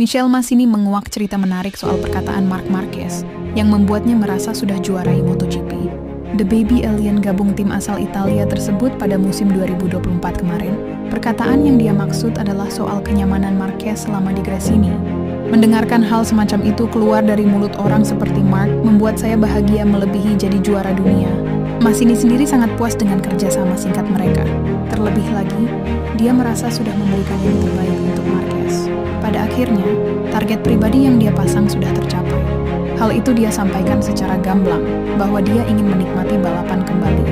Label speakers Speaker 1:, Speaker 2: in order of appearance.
Speaker 1: Michelle Massini menguak cerita menarik soal perkataan Marc Marquez yang membuatnya merasa sudah juarai MotoGP. The Baby Alien gabung tim asal Italia tersebut pada musim 2024 kemarin. Perkataan yang dia maksud adalah soal kenyamanan Marquez selama di Gresini. Mendengarkan hal semacam itu keluar dari mulut orang seperti Marc membuat saya bahagia melebihi jadi juara dunia. Massini sendiri sangat puas dengan kerjasama singkat mereka. Terlebih lagi, dia merasa sudah memberikan yang terbaik untuk Marquez. Pada akhirnya, target pribadi yang dia pasang sudah tercapai. Hal itu dia sampaikan secara gamblang, bahwa dia ingin menikmati balapan kembali.